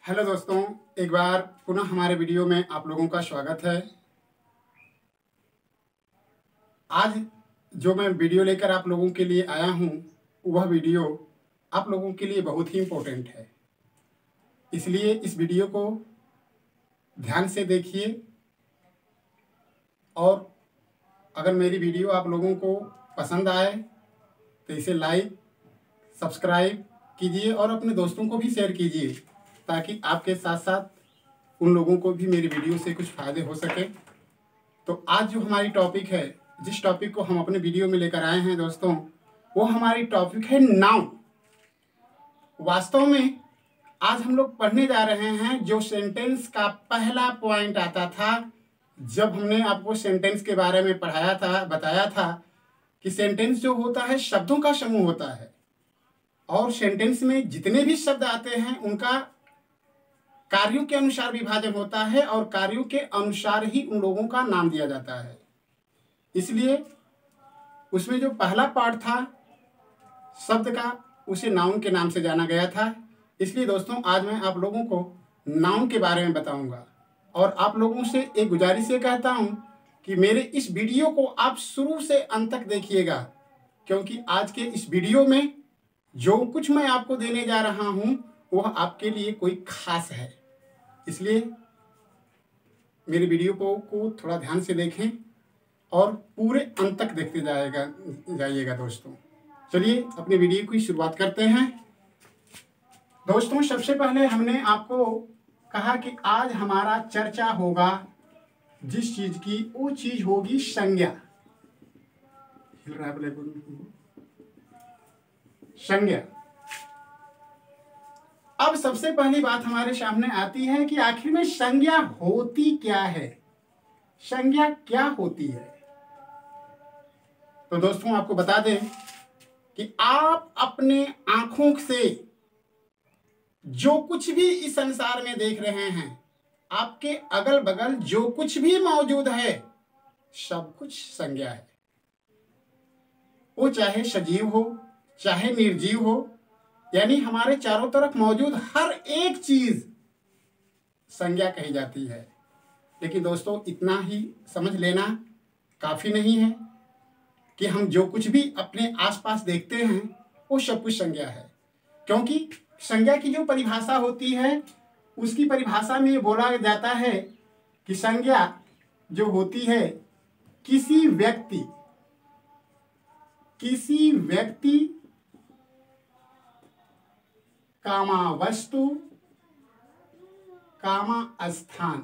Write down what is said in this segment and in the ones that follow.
Hello दोस्तों, एक बार पुनः हमारे वीडियो में आप लोगों का स्वागत है। आज जो मैं वीडियो लेकर आप लोगों के लिए आया हूँ, वह वीडियो आप लोगों के लिए बहुत ही इम्पोर्टेंट है। इसलिए इस वीडियो को ध्यान से देखिए और अगर मेरी वीडियो आप लोगों को पसंद आए तो इसे लाइक, सब्सक्राइब कीजिए और अपने दोस्तों को भी शेयर कीजिए, ताकि आपके साथ साथ उन लोगों को भी मेरी वीडियो से कुछ फ़ायदे हो सके। तो आज जो हमारी टॉपिक है, जिस टॉपिक को हम अपने वीडियो में लेकर आए हैं दोस्तों, वो हमारी टॉपिक है नाउन। वास्तव में आज हम लोग पढ़ने जा रहे हैं जो सेंटेंस का पहला पॉइंट आता था। जब हमने आपको सेंटेंस के बारे में पढ़ाया था, बताया था कि सेंटेंस जो होता है शब्दों का समूह होता है और सेंटेंस में जितने भी शब्द आते हैं उनका कार्यों के अनुसार विभाजन होता है और कार्यों के अनुसार ही उन लोगों का नाम दिया जाता है। इसलिए उसमें जो पहला पार्ट था शब्द का, उसे नाउन के नाम से जाना गया था। इसलिए दोस्तों आज मैं आप लोगों को नाउन के बारे में बताऊंगा और आप लोगों से एक गुजारिश ये कहता हूं कि मेरे इस वीडियो को आप शुरू से अंत तक देखिएगा, क्योंकि आज के इस वीडियो में जो कुछ मैं आपको देने जा रहा हूं वह आपके लिए कोई खास है। इसलिए मेरे वीडियो को थोड़ा ध्यान से देखें और पूरे अंत तक देखते जाइएगा दोस्तों। चलिए अपनी वीडियो की शुरुआत करते हैं। दोस्तों सबसे पहले हमने आपको कहा कि आज हमारा चर्चा होगा जिस चीज की, वो चीज होगी संज्ञा। संज्ञा। अब सबसे पहली बात हमारे सामने आती है कि आखिर में संज्ञा होती क्या है, संज्ञा क्या होती है। तो दोस्तों आपको बता दें कि आप अपने आंखों से जो कुछ भी इस संसार में देख रहे हैं, आपके अगल बगल जो कुछ भी मौजूद है, सब कुछ संज्ञा है। वो चाहे सजीव हो चाहे निर्जीव हो, यानी हमारे चारों तरफ मौजूद हर एक चीज संज्ञा कही जाती है। लेकिन दोस्तों इतना ही समझ लेना काफी नहीं है कि हम जो कुछ भी अपने आसपास देखते हैं वो सब कुछ संज्ञा है, क्योंकि संज्ञा की जो परिभाषा होती है उसकी परिभाषा में ये बोला जाता है कि संज्ञा जो होती है किसी व्यक्ति कामा वस्तु कामा स्थान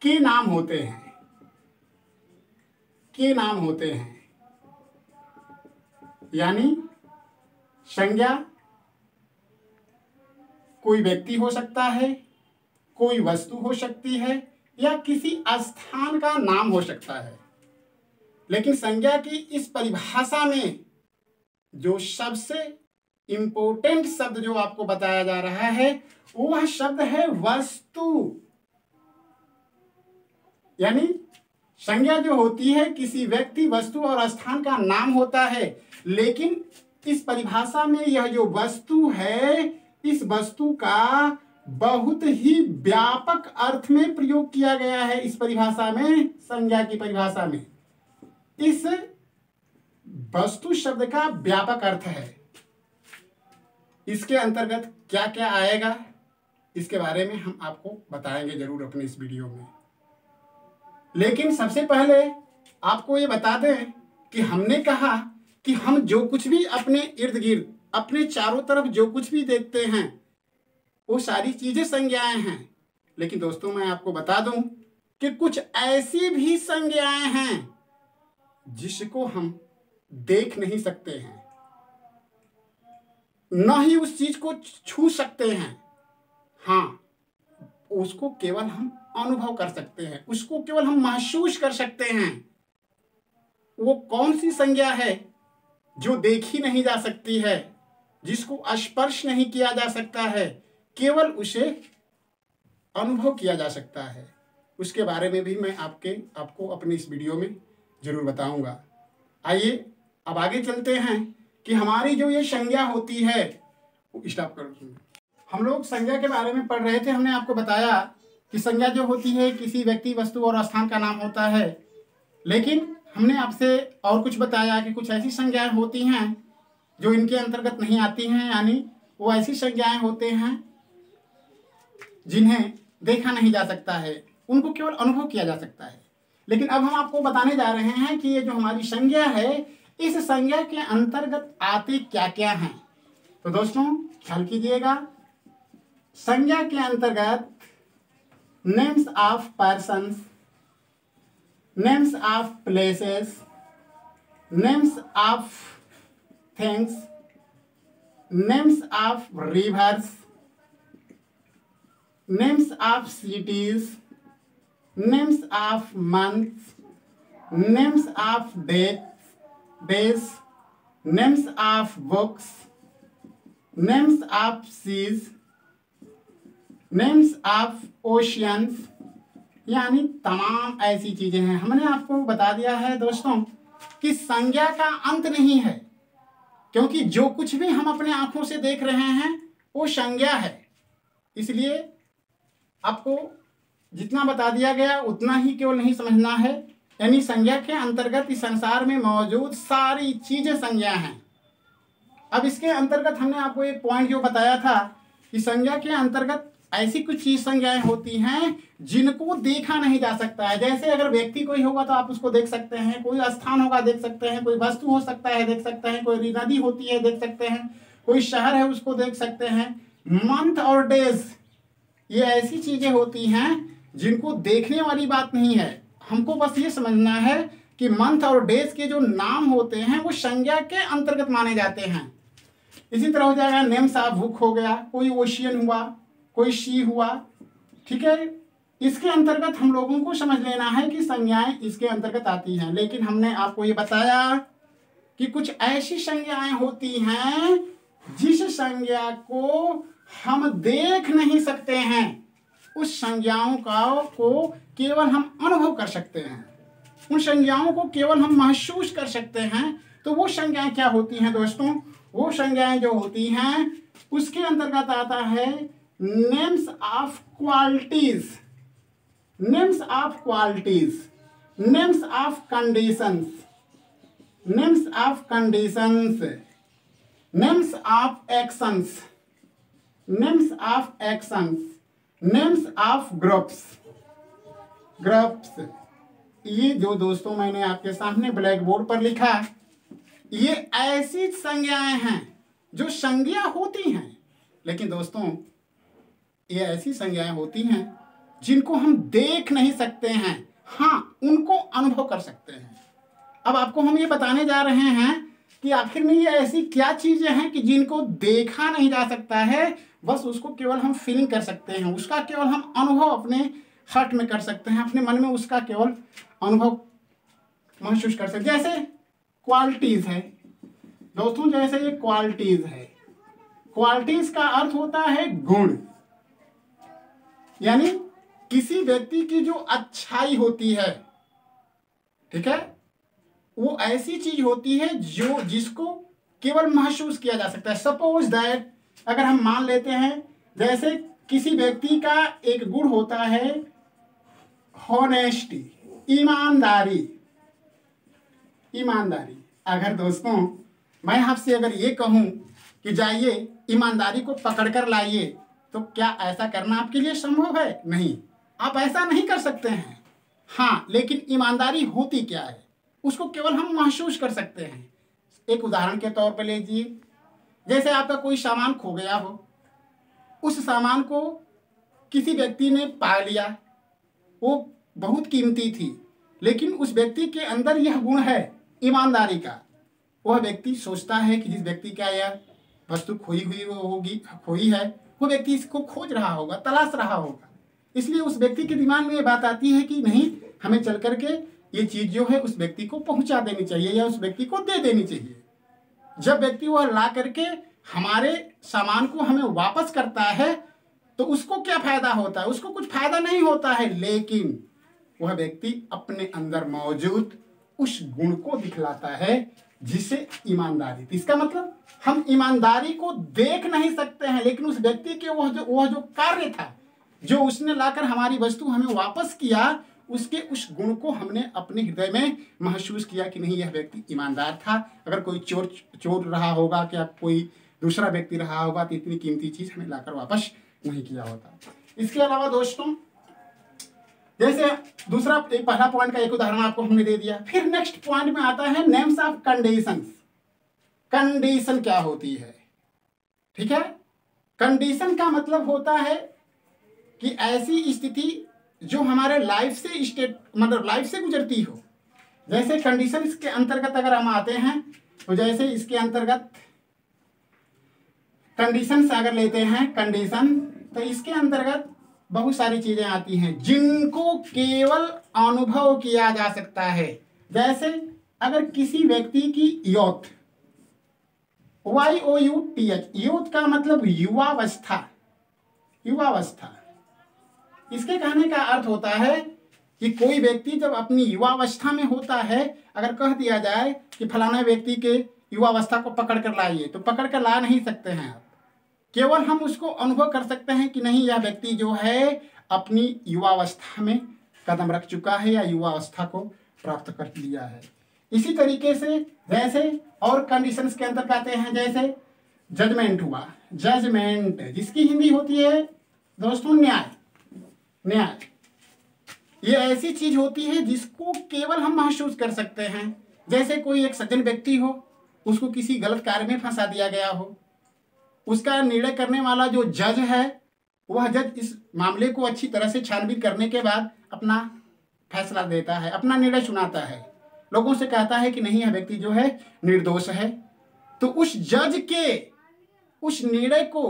के नाम होते हैं, यानी संज्ञा कोई व्यक्ति हो सकता है, कोई वस्तु हो सकती है या किसी स्थान का नाम हो सकता है। लेकिन संज्ञा की इस परिभाषा में जो सबसे इंपॉर्टेंट शब्द जो आपको बताया जा रहा है वह शब्द है वस्तु। यानी संज्ञा जो होती है किसी व्यक्ति, वस्तु और स्थान का नाम होता है, लेकिन इस परिभाषा में यह जो वस्तु है, इस वस्तु का बहुत ही व्यापक अर्थ में प्रयोग किया गया है। इस परिभाषा में, संज्ञा की परिभाषा में, इस वस्तु शब्द का व्यापक अर्थ है। इसके अंतर्गत क्या क्या आएगा इसके बारे में हम आपको बताएंगे जरूर अपने इस वीडियो में। लेकिन सबसे पहले आपको ये बता दें कि हमने कहा कि हम जो कुछ भी अपने इर्द गिर्द, अपने चारों तरफ जो कुछ भी देखते हैं वो सारी चीजें संज्ञाएं हैं। लेकिन दोस्तों मैं आपको बता दूं कि कुछ ऐसी भी संज्ञाएं हैं जिसको हम देख नहीं सकते हैं, न ही उस चीज को छू सकते हैं। हाँ, उसको केवल हम अनुभव कर सकते हैं, उसको केवल हम महसूस कर सकते हैं। वो कौन सी संज्ञा है जो देखी नहीं जा सकती है, जिसको स्पर्श नहीं किया जा सकता है, केवल उसे अनुभव किया जा सकता है। उसके बारे में भी मैं आपको अपने इस वीडियो में जरूर बताऊंगा। आइए अब आगे चलते हैं कि हमारी जो ये संज्ञा होती है स्टॉप कर दूँ। हम लोग संज्ञा के बारे में पढ़ रहे थे। हमने आपको बताया कि संज्ञा जो होती है किसी व्यक्ति, वस्तु और स्थान का नाम होता है। लेकिन हमने आपसे और कुछ बताया कि कुछ ऐसी संज्ञाएं होती हैं जो इनके अंतर्गत नहीं आती हैं, यानी वो ऐसी संज्ञाएं होते हैं जिन्हें देखा नहीं जा सकता है, उनको केवल अनुभव किया जा सकता है। लेकिन अब हम आपको बताने जा रहे हैं कि ये जो हमारी संज्ञा है, इस संज्ञा के अंतर्गत आते क्या क्या हैं। तो दोस्तों ख्याल कीजिएगा, संज्ञा के अंतर्गत names of persons, names of places, names of things, names of rivers, names of cities, names of months, names of days, names of books, names of seas, names of oceans, यानी तमाम ऐसी चीजें हैं। हमने आपको बता दिया है दोस्तों कि संज्ञा का अंत नहीं है, क्योंकि जो कुछ भी हम अपने आंखों से देख रहे हैं वो संज्ञा है। इसलिए आपको जितना बता दिया गया उतना ही केवल नहीं समझना है, यानी संज्ञा के अंतर्गत इस संसार में मौजूद सारी चीजें संज्ञा हैं। अब इसके अंतर्गत हमने आपको एक पॉइंट जो बताया था कि संज्ञा के अंतर्गत ऐसी कुछ चीज संज्ञाएं होती हैं जिनको देखा नहीं जा सकता है। जैसे अगर व्यक्ति कोई होगा तो आप उसको देख सकते हैं, कोई स्थान होगा देख सकते हैं, कोई वस्तु हो सकता है देख सकते हैं, कोई नदी होती है देख सकते हैं, कोई शहर है उसको देख सकते हैं। मंथ और डेज ये ऐसी चीजें होती हैं जिनको देखने वाली बात नहीं है। हमको बस ये समझना है कि मंथ और डेज के जो नाम होते हैं वो संज्ञा के अंतर्गत माने जाते हैं। इसी तरह हो जाएगा नेम्स ऑफ बुक हो गया, कोई ओशियन हुआ, कोई सी हुआ, ठीक है। इसके अंतर्गत हम लोगों को समझ लेना है कि संज्ञाएं इसके अंतर्गत आती हैं। लेकिन हमने आपको ये बताया कि कुछ ऐसी संज्ञाएं होती हैं जिस संज्ञा को हम देख नहीं सकते हैं, उस संज्ञाओं को केवल हम अनुभव कर सकते हैं, उन संज्ञाओं को केवल हम महसूस कर सकते हैं। तो वो संज्ञाएं क्या होती हैं दोस्तों? वो संज्ञाएं जो होती हैं उसके अंतर्गत आता है names of qualities, names of qualities, names of conditions, names of conditions, names of actions, names of actions, names of groups. ये जो दोस्तों मैंने आपके सामने ब्लैक बोर्ड पर लिखा, ये ऐसी संज्ञाएं हैं जो संज्ञा होती हैं, लेकिन दोस्तों ये ऐसी संज्ञाएं होती हैं जिनको हम देख नहीं सकते हैं, हाँ उनको अनुभव कर सकते हैं। अब आपको हम ये बताने जा रहे हैं कि आखिर में ये ऐसी क्या चीजें हैं कि जिनको देखा नहीं जा सकता है, बस उसको केवल हम फीलिंग कर सकते हैं, उसका केवल हम अनुभव अपने हार्ट में कर सकते हैं, अपने मन में उसका केवल अनुभव महसूस कर सकते हैं। जैसे क्वालिटीज है दोस्तों, जैसे ये क्वालिटीज है, क्वालिटीज का अर्थ होता है गुण, यानी किसी व्यक्ति की जो अच्छाई होती है, ठीक है, वो ऐसी चीज होती है जो जिसको केवल महसूस किया जा सकता है। सपोज दैट अगर हम मान लेते हैं जैसे किसी व्यक्ति का एक गुण होता है हॉनेस्टी, ईमानदारी। ईमानदारी, अगर दोस्तों मैं आपसे अगर ये कहूं कि जाइए ईमानदारी को पकड़ कर लाइए, तो क्या ऐसा करना आपके लिए संभव है? नहीं, आप ऐसा नहीं कर सकते हैं। हाँ, लेकिन ईमानदारी होती क्या है उसको केवल हम महसूस कर सकते हैं। एक उदाहरण के तौर पर लीजिए, जैसे आपका कोई सामान खो गया हो, उस सामान को किसी व्यक्ति ने पा लिया, वो बहुत कीमती थी, लेकिन उस व्यक्ति के अंदर यह गुण है ईमानदारी का। वह व्यक्ति सोचता है कि जिस व्यक्ति का यह वस्तु खोई है, वो व्यक्ति इसको खोज रहा होगा, तलाश रहा होगा, इसलिए उस व्यक्ति के दिमाग में ये बात आती है कि नहीं, हमें चल करके ये चीज जो है उस व्यक्ति को पहुंचा देनी चाहिए या उस व्यक्ति को दे देनी चाहिए। जब व्यक्ति वह ला करके हमारे सामान को हमें वापस करता है तो उसको क्या फायदा होता है? उसको कुछ फायदा नहीं होता है, लेकिन वह व्यक्ति अपने अंदर मौजूद उस गुण को दिखलाता है जिसे ईमानदारी। तो इसका मतलब हम ईमानदारी को देख नहीं सकते हैं, लेकिन उस व्यक्ति के वह जो कार्य था, जो उसने लाकर हमारी वस्तु हमें वापस किया, उसके उस गुण को हमने अपने हृदय में महसूस किया कि नहीं, यह व्यक्ति ईमानदार था। अगर कोई चोर रहा होगा, क्या कोई दूसरा व्यक्ति रहा होगा, तो इतनी कीमती चीज हमें लाकर वापस नहीं किया होता। इसके अलावा दोस्तों, जैसे दूसरा पहला पॉइंट का एक उदाहरण आपको हमने दे दिया। फिर नेक्स्ट पॉइंट में आता है नेम्स ऑफ कंडीशंस। कंडीशन क्या होती है? ठीक है, कंडीशन का मतलब होता है कि ऐसी स्थिति जो हमारे लाइफ से मतलब लाइफ से गुजरती हो। जैसे कंडीशन के अंतर्गत अगर हम आते हैं, तो जैसे इसके अंतर्गत कंडीशन से अगर लेते हैं कंडीशन, तो इसके अंतर्गत बहुत सारी चीजें आती हैं जिनको केवल अनुभव किया जा सकता है। जैसे अगर किसी व्यक्ति की यूथ, YOUTH, यूथ का मतलब युवावस्था, युवावस्था। इसके कहने का अर्थ होता है कि कोई व्यक्ति जब अपनी युवावस्था में होता है, अगर कह दिया जाए कि फलाना व्यक्ति के युवावस्था को पकड़ कर लाइए, तो पकड़ कर ला नहीं सकते हैं आप। केवल हम उसको अनुभव कर सकते हैं कि नहीं, यह व्यक्ति जो है अपनी युवावस्था में कदम रख चुका है या युवावस्था को प्राप्त कर लिया है। इसी तरीके से जैसे और कंडीशंस के अंदर आते हैं, जैसे जजमेंट हुआ। जजमेंट जिसकी हिंदी होती है दोस्तों न्याय। न्याय ये ऐसी चीज होती है जिसको केवल हम महसूस कर सकते हैं। जैसे कोई एक सज्जन व्यक्ति हो, उसको किसी गलत कार्य में फंसा दिया गया हो, उसका निर्णय करने वाला जो जज है, वह जज इस मामले को अच्छी तरह से छानबीन करने के बाद अपना फैसला देता है, अपना निर्णय सुनाता है, लोगों से कहता है कि नहीं, यह व्यक्ति जो है निर्दोष है। तो उस जज के उस निर्णय को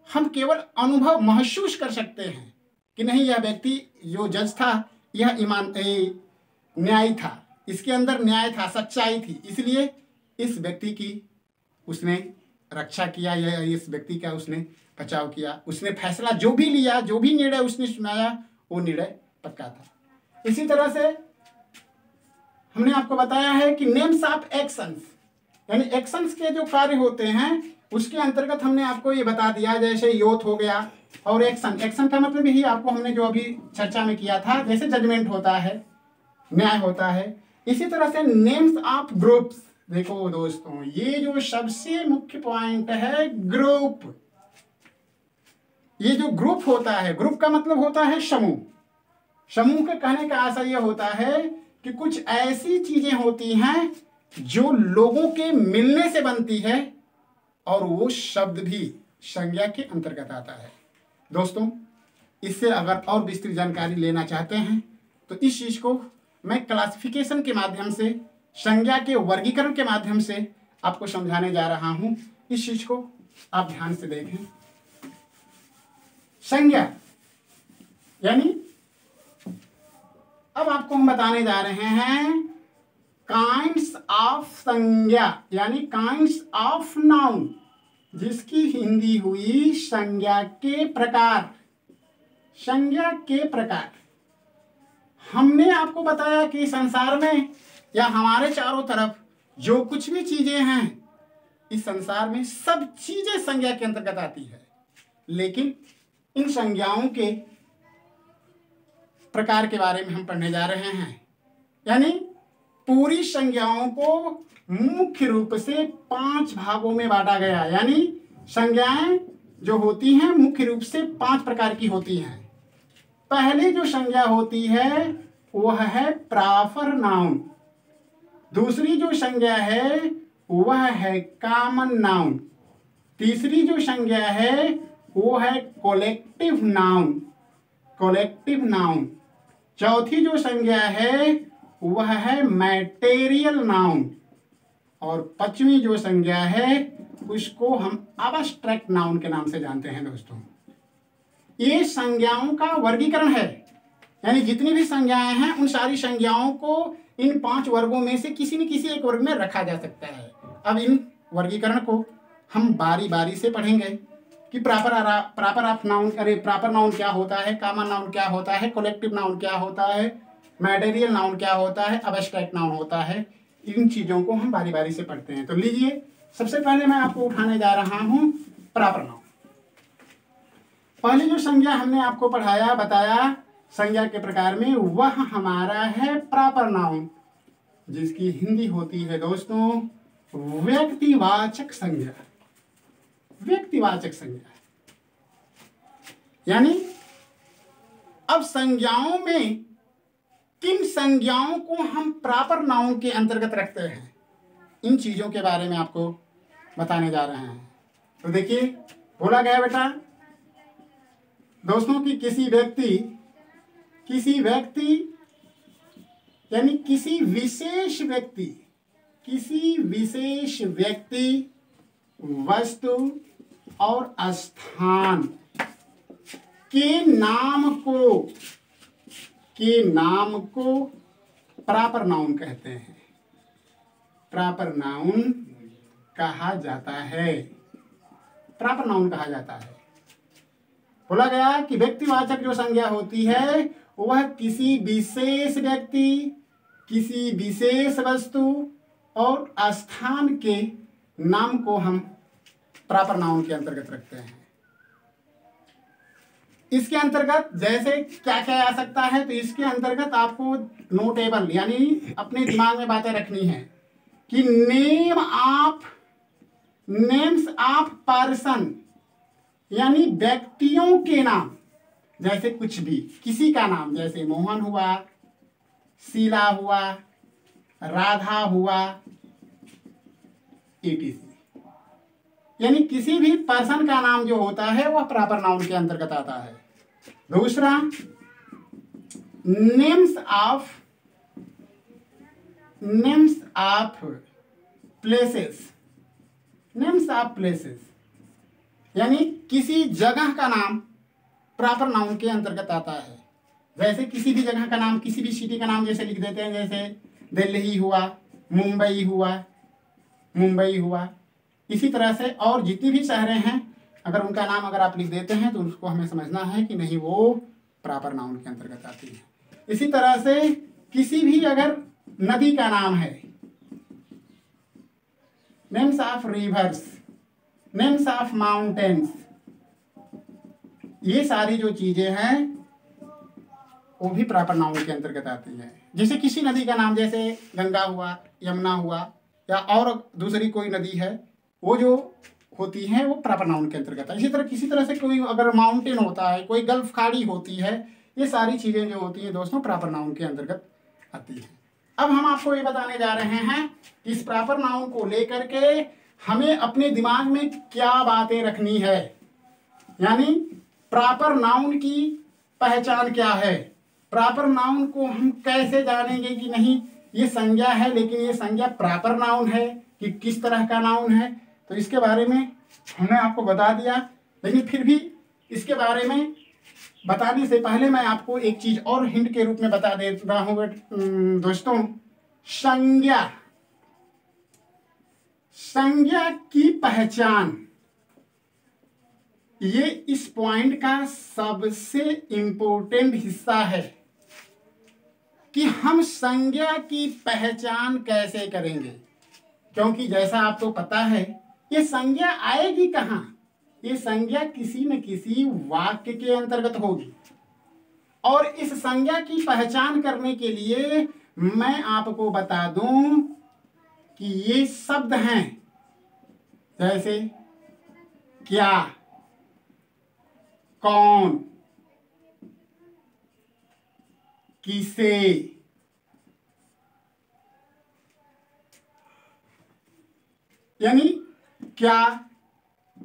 हम केवल अनुभव महसूस कर सकते हैं कि नहीं, यह व्यक्ति जो जज था यह न्याय था, इसके अंदर न्याय था, सच्चाई थी, इसलिए इस व्यक्ति की उसने रक्षा किया या इस व्यक्ति का उसने बचाव किया, उसने फैसला जो भी लिया, जो भी निर्णय उसने सुनाया, वो निर्णय पक्का था। इसी तरह से हमने आपको बताया है कि नेम्स ऑफ एक्शंस, यानी एक्शंस के जो कार्य होते हैं उसके अंतर्गत हमने आपको ये बता दिया। जैसे यूथ हो गया, और एक्शन, एक्शन का मतलब यही आपको हमने जो अभी चर्चा में किया था, जैसे जजमेंट होता है, न्याय होता है। इसी तरह से नेम्स ऑफ ग्रुप्स। देखो दोस्तों, ये जो सबसे मुख्य पॉइंट है ग्रुप। ये जो ग्रुप होता है, ग्रुप का मतलब होता है समूह। समूह के कहने का आशय यह होता है कि कुछ ऐसी चीजें होती हैं जो लोगों के मिलने से बनती है, और वो शब्द भी संज्ञा के अंतर्गत आता है। दोस्तों, इससे अगर और विस्तृत जानकारी लेना चाहते हैं तो इस चीज को मैं क्लासिफिकेशन के माध्यम से, संज्ञा के वर्गीकरण के माध्यम से आपको समझाने जा रहा हूं। इस चीज को आप ध्यान से देखें। संज्ञा यानी अब आपको हम बताने जा रहे हैं काइंड्स ऑफ संज्ञा, यानी काइंड्स ऑफ नाउन, जिसकी हिंदी हुई संज्ञा के प्रकार। संज्ञा के प्रकार। हमने आपको बताया कि संसार में या हमारे चारों तरफ जो कुछ भी चीजें हैं, इस संसार में सब चीजें संज्ञा के अंतर्गत आती है, लेकिन इन संज्ञाओं के प्रकार के बारे में हम पढ़ने जा रहे हैं। यानी पूरी संज्ञाओं को मुख्य रूप से 5 भागों में बांटा गया। यानी संज्ञाएं जो होती हैं मुख्य रूप से 5 प्रकार की होती हैं। पहली जो संज्ञा होती है वह है प्रॉपर नाउन। दूसरी जो संज्ञा है वह है कॉमन नाउन। तीसरी जो संज्ञा है वो है कलेक्टिव नाउन, कलेक्टिव नाउन। चौथी जो संज्ञा है वह है मैटेरियल नाउन, और 5वीं जो संज्ञा है उसको हम अब्स्ट्रैक्ट नाउन के नाम से जानते हैं। दोस्तों, ये संज्ञाओं का वर्गीकरण है, यानी जितनी भी संज्ञाएं हैं उन सारी संज्ञाओं को इन 5 वर्गों में से किसी न किसी एक वर्ग में रखा जा सकता है। अब इन वर्गीकरण को हम बारी बारी से पढ़ेंगे कि प्रॉपर ऑफ नाउन, अरे प्रॉपर नाउन क्या होता है, कॉमन नाउन क्या होता है, कलेक्टिव नाउन क्या होता है, मैटेरियल नाउन क्या होता है, अब्स्ट्रैक्ट नाउन होता है। इन चीजों को हम बारी बारी से पढ़ते हैं। तो लीजिए, सबसे पहले मैं आपको उठाने जा रहा हूं प्रॉपर नाउन। पहले जो संज्ञा हमने आपको पढ़ाया बताया संज्ञा के प्रकार में, वह हमारा है प्रॉपर नाउन, जिसकी हिंदी होती है दोस्तों व्यक्तिवाचक संज्ञा। व्यक्तिवाचक संज्ञा यानी अब संज्ञाओं में किन संज्ञाओं को हम प्रॉपर नाउन के अंतर्गत रखते हैं, इन चीजों के बारे में आपको बताने जा रहे हैं। तो देखिए, बोला गया बेटा दोस्तों कि किसी व्यक्ति यानी किसी विशेष व्यक्ति वस्तु और स्थान के नाम को प्रॉपर नाउन कहते हैं। प्रॉपर नाउन कहा जाता है। प्रॉपर नाउन कहा जाता है। बोला गया कि व्यक्तिवाचक जो संज्ञा होती है वह किसी विशेष व्यक्ति, किसी विशेष वस्तु और स्थान के नाम को हम प्रॉपर नाउन के अंतर्गत रखते हैं। इसके अंतर्गत जैसे क्या क्या आ सकता है, तो इसके अंतर्गत आपको नोटेबल यानी अपने दिमाग में बातें रखनी है कि नेम्स ऑफ पर्सन यानी व्यक्तियों के नाम, जैसे कुछ भी किसी का नाम, जैसे मोहन हुआ, शीला हुआ, राधा हुआ, etc। यानी किसी भी पर्सन का नाम जो होता है वह प्रॉपर नाउन के अंतर्गत आता है। दूसरा, नेम्स ऑफ प्लेसेस यानी किसी जगह का नाम प्रॉपर नाउन के अंतर्गत आता है। जैसे किसी भी जगह का नाम, किसी भी सिटी का नाम जैसे लिख देते हैं, जैसे दिल्ली हुआ, मुंबई हुआ, इसी तरह से और जितनी भी शहरें हैं, अगर उनका नाम अगर आप लिख देते हैं तो उसको हमें समझना है कि नहीं, वो प्रॉपर नाउन के अंतर्गत आती है। इसी तरह से किसी भी अगर नदी का नाम है, names of rivers, names of mountains, ये सारी जो चीजें हैं वो भी प्रॉपर नाउन के अंतर्गत आती है। जैसे किसी नदी का नाम, जैसे गंगा हुआ, यमुना हुआ, या और दूसरी कोई नदी है, वो जो होती है वो प्रॉपर नाउन के अंतर्गत है। इसी तरह किसी तरह से कोई अगर माउंटेन होता है, कोई गल्फ खाड़ी होती है, ये सारी चीजें जो होती हैं दोस्तों प्रॉपर नाउन के अंतर्गत आती है। अब हम आपको ये बताने जा रहे हैं कि इस प्रॉपर नाउन को लेकर के हमें अपने दिमाग में क्या बातें रखनी है, यानी प्रॉपर नाउन की पहचान क्या है, प्रॉपर नाउन को हम कैसे जानेंगे कि नहीं ये संज्ञा है, लेकिन ये संज्ञा प्रॉपर नाउन है कि किस तरह का नाउन है। तो इसके बारे में हमने आपको बता दिया, लेकिन फिर भी इसके बारे में बताने से पहले मैं आपको एक चीज और हिंट के रूप में बता दे रहा हूँ दोस्तों। संज्ञा की पहचान, ये इस पॉइंट का सबसे इंपॉर्टेंट हिस्सा है कि हम संज्ञा की पहचान कैसे करेंगे। क्योंकि जैसा आपको पता है ये संज्ञा आएगी कहाँ, ये संज्ञा किसी न किसी वाक्य के अंतर्गत होगी। और इस संज्ञा की पहचान करने के लिए मैं आपको बता दूं कि ये शब्द हैं, जैसे क्या, कौन, किसे, यानी क्या,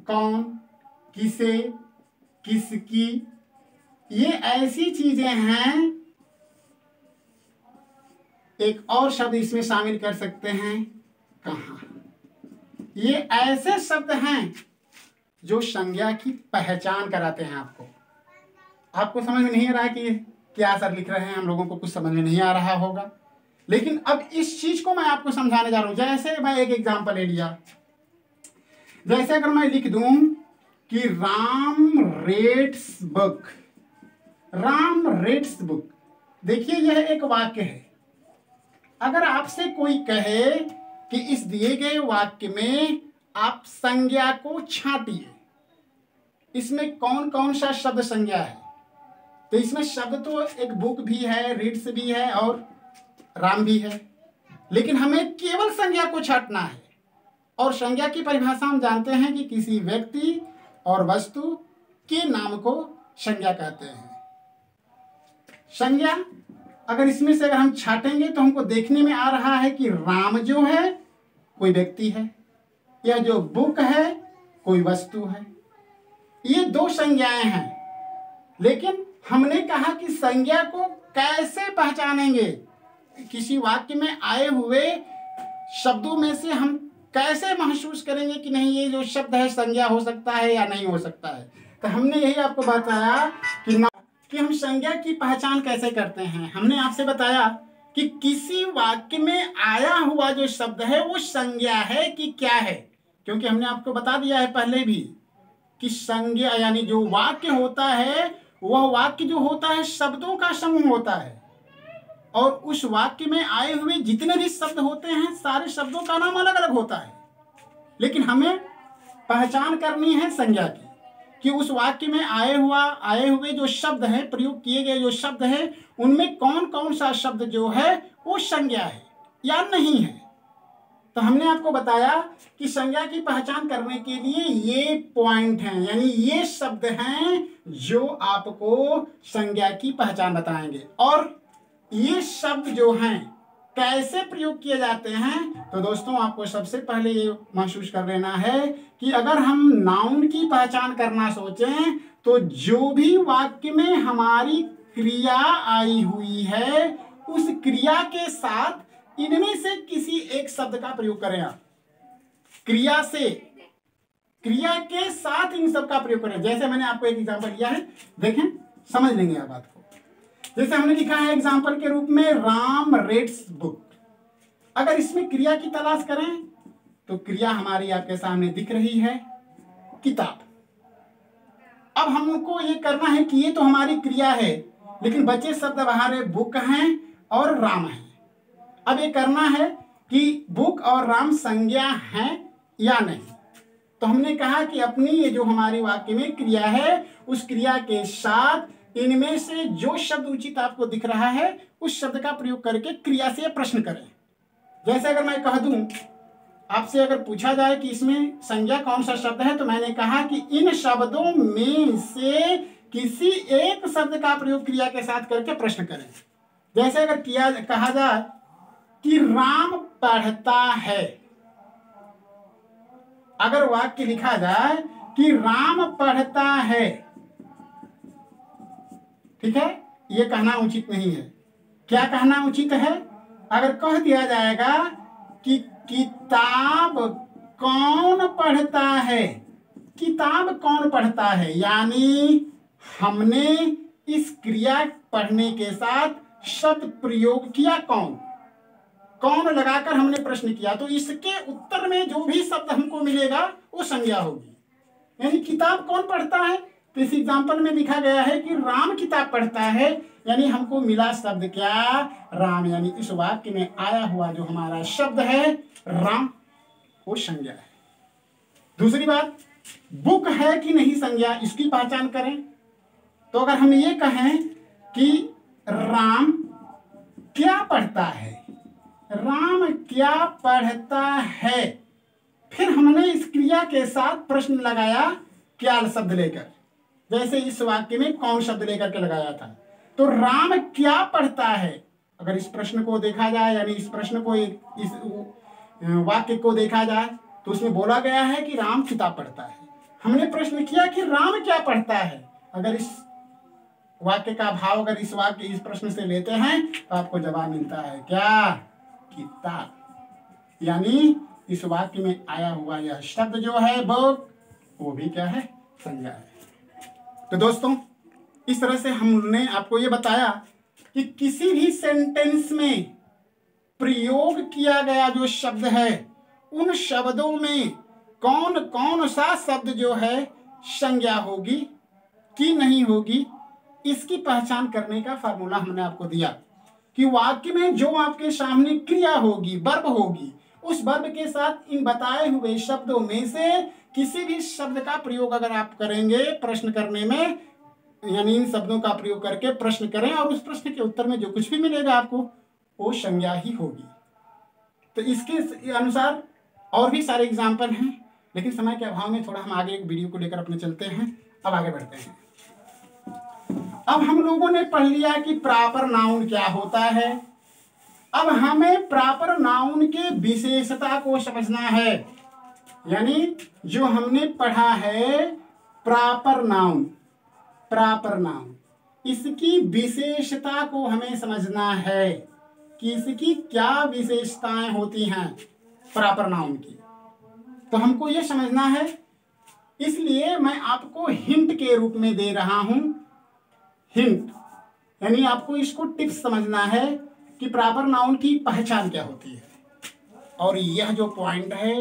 कौन, किसे, किसकी, ये ऐसी चीजें हैं। एक और शब्द इसमें शामिल कर सकते हैं, कहाँ। ये ऐसे शब्द हैं जो संज्ञा की पहचान कराते हैं आपको। आपको समझ में नहीं आ रहा कि क्या सर लिख रहे हैं, हम लोगों को कुछ समझ में नहीं आ रहा होगा, लेकिन अब इस चीज को मैं आपको समझाने जा रहा हूं। जैसे मैं एक एग्जांपल ले लिया, जैसे अगर मैं लिख दूं कि Ram reads book, Ram reads book, देखिए यह एक वाक्य है। अगर आपसे कोई कहे कि इस दिए गए वाक्य में आप संज्ञा को छांटिए, इसमें कौन कौन सा शब्द संज्ञा है, तो इसमें शब्द तो एक बुक भी है, रीड्स भी है और राम भी है, लेकिन हमें केवल संज्ञा को छांटना है। और संज्ञा की परिभाषा हम जानते हैं कि किसी व्यक्ति और वस्तु के नाम को संज्ञा कहते हैं। संज्ञा अगर इसमें से अगर हम छाटेंगे तो हमको देखने में आ रहा है कि राम जो है कोई व्यक्ति है, यह जो बुक है कोई वस्तु है। ये दो संज्ञाएं हैं, लेकिन हमने कहा कि संज्ञा को कैसे पहचानेंगे, किसी वाक्य में आए हुए शब्दों में से हम कैसे महसूस करेंगे कि नहीं ये जो शब्द है संज्ञा हो सकता है या नहीं हो सकता है। तो हमने यही आपको बताया कि हम संज्ञा की पहचान कैसे करते हैं। हमने आपसे बताया कि किसी वाक्य में आया हुआ जो शब्द है वो संज्ञा है कि क्या है, क्योंकि हमने आपको बता दिया है पहले भी कि संज्ञा यानी जो वाक्य होता है वह वाक्य जो होता है शब्दों का समूह होता है, और उस वाक्य में आए हुए जितने भी शब्द होते हैं सारे शब्दों का नाम अलग अलग होता है। लेकिन हमें पहचान करनी है संज्ञा की कि उस वाक्य में आए हुए जो शब्द हैं, प्रयोग किए गए जो शब्द हैं, उनमें कौन कौन सा शब्द जो है वो संज्ञा है या नहीं है। तो हमने आपको बताया कि संज्ञा की पहचान करने के लिए ये पॉइंट हैं, यानी ये शब्द हैं जो आपको संज्ञा की पहचान बताएंगे। और ये शब्द जो हैं कैसे प्रयोग किए जाते हैं, तो दोस्तों आपको सबसे पहले ये महसूस कर लेना है कि अगर हम नाउन की पहचान करना सोचें तो जो भी वाक्य में हमारी क्रिया आई हुई है उस क्रिया के साथ इनमें से किसी एक शब्द का प्रयोग करें। आप क्रिया के साथ इन सब का प्रयोग करें। जैसे मैंने आपको एक एग्जांपल दिया है, देखें समझ लेंगे आप बात को। जैसे हमने लिखा है एग्जाम्पल के रूप में राम रेड्स बुक। अगर इसमें क्रिया की तलाश करें तो क्रिया हमारी आपके सामने दिख रही है, किताब। अब हमको ये करना है कि ये तो हमारी क्रिया है, लेकिन बचे शब्द बाहर बुक हैं और राम है। अब ये करना है कि बुक और राम संज्ञा हैं या नहीं। तो हमने कहा कि अपनी ये जो हमारी वाक्य में क्रिया है उस क्रिया के साथ इनमें से जो शब्द उचित आपको दिख रहा है उस शब्द का प्रयोग करके क्रिया से प्रश्न करें। जैसे अगर मैं कह दूं, आपसे अगर पूछा जाए कि इसमें संज्ञा कौन सा शब्द है, तो मैंने कहा कि इन शब्दों में से किसी एक शब्द का प्रयोग क्रिया के साथ करके प्रश्न करें। जैसे अगर कहा जाए कि राम पढ़ता है, अगर वाक्य लिखा जाए कि राम पढ़ता है, ठीक है, ये कहना उचित नहीं है। क्या कहना उचित है? अगर कह दिया जाएगा कि किताब कौन पढ़ता है, किताब कौन पढ़ता है, यानी हमने इस क्रिया पढ़ने के साथ शब्द प्रयोग किया कौन लगाकर हमने प्रश्न किया, तो इसके उत्तर में जो भी शब्द हमको मिलेगा वो संज्ञा होगी। यानी किताब कौन पढ़ता है, तो इस एग्जाम्पल में लिखा गया है कि राम किताब पढ़ता है, यानी हमको मिला शब्द क्या, राम। यानी इस वाक्य में आया हुआ जो हमारा शब्द है राम वो संज्ञा है। दूसरी बात, बुक है कि नहीं संज्ञा, इसकी पहचान करें। तो अगर हम ये कहें कि राम क्या पढ़ता है, राम क्या पढ़ता है, फिर हमने इस क्रिया के साथ प्रश्न लगाया क्या शब्द लेकर, जैसे इस वाक्य में कौन शब्द लेकर के लगाया था। तो राम क्या पढ़ता है, अगर इस प्रश्न को देखा जाए, यानी इस प्रश्न को इस वाक्य को देखा जाए तो उसमें बोला गया है कि राम किताब पढ़ता है। हमने प्रश्न किया कि राम क्या पढ़ता है। अगर इस वाक्य का भाव अगर इस वाक्य इस प्रश्न से लेते हैं तो आपको जवाब मिलता है क्या, किताब। यानी इस वाक्य में आया हुआ यह शब्द जो है बुक वो भी क्या है, संज्ञा है। तो दोस्तों इस तरह से हमने आपको ये बताया कि किसी भी सेंटेंस में प्रयोग किया गया जो शब्द है उन शब्दों में कौन कौन सा शब्द जो है संज्ञा होगी कि नहीं होगी, इसकी पहचान करने का फार्मूला हमने आपको दिया। कि वाक्य में जो आपके सामने क्रिया होगी, वर्ब होगी, उस वर्ब के साथ इन बताए हुए शब्दों में से किसी भी शब्द का प्रयोग अगर आप करेंगे प्रश्न करने में, यानी इन शब्दों का प्रयोग करके प्रश्न करें और उस प्रश्न के उत्तर में जो कुछ भी मिलेगा आपको वो संज्ञा ही होगी। तो इसके अनुसार और भी सारे एग्जाम्पल हैं, लेकिन समय के अभाव में थोड़ा हम आगे एक वीडियो को लेकर अपने चलते हैं। अब आगे बढ़ते हैं। अब हम लोगों ने पढ़ लिया कि प्रॉपर नाउन क्या होता है। अब हमें प्रॉपर नाउन के विशेषता को समझना है, यानी जो हमने पढ़ा है प्रॉपर नाउन, प्रॉपर नाउन, इसकी विशेषता को हमें समझना है कि इसकी क्या विशेषताएं होती हैं प्रॉपर नाउन की। तो हमको ये समझना है, इसलिए मैं आपको हिंट के रूप में दे रहा हूं। हिंट यानी आपको इसको टिप्स समझना है कि प्रॉपर नाउन की पहचान क्या होती है। और यह जो पॉइंट है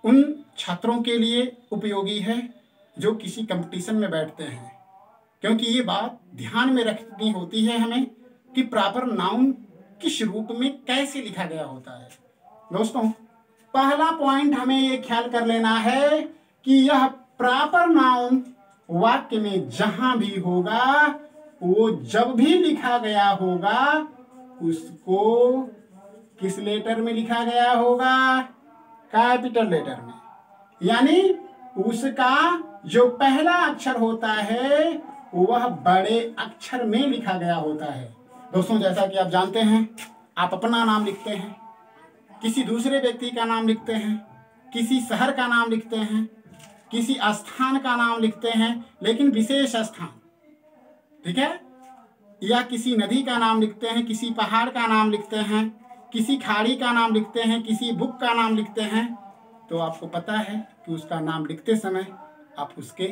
उन छात्रों के लिए उपयोगी है जो किसी कंपटीशन में बैठते हैं, क्योंकि ये बात ध्यान में रखनी होती है हमें कि प्रॉपर नाउन किस रूप में कैसे लिखा गया होता है। दोस्तों, पहला पॉइंट हमें ये ख्याल कर लेना है कि यह प्रॉपर नाउन वाक्य में जहां भी होगा, वो जब भी लिखा गया होगा उसको किस लेटर में लिखा गया होगा? कैपिटल लेटर में, यानी उसका जो पहला अक्षर होता है वह बड़े अक्षर में लिखा गया होता है। दोस्तों, जैसा कि आप जानते हैं, आप अपना नाम लिखते हैं, किसी दूसरे व्यक्ति का नाम लिखते हैं, किसी शहर का नाम लिखते हैं, किसी स्थान का नाम लिखते हैं, लेकिन विशेष स्थान, ठीक है, या किसी नदी का नाम लिखते हैं, किसी पहाड़ का नाम लिखते हैं, किसी खाड़ी का नाम लिखते हैं, किसी बुक का नाम लिखते हैं, तो आपको पता है कि उसका नाम लिखते समय आप उसके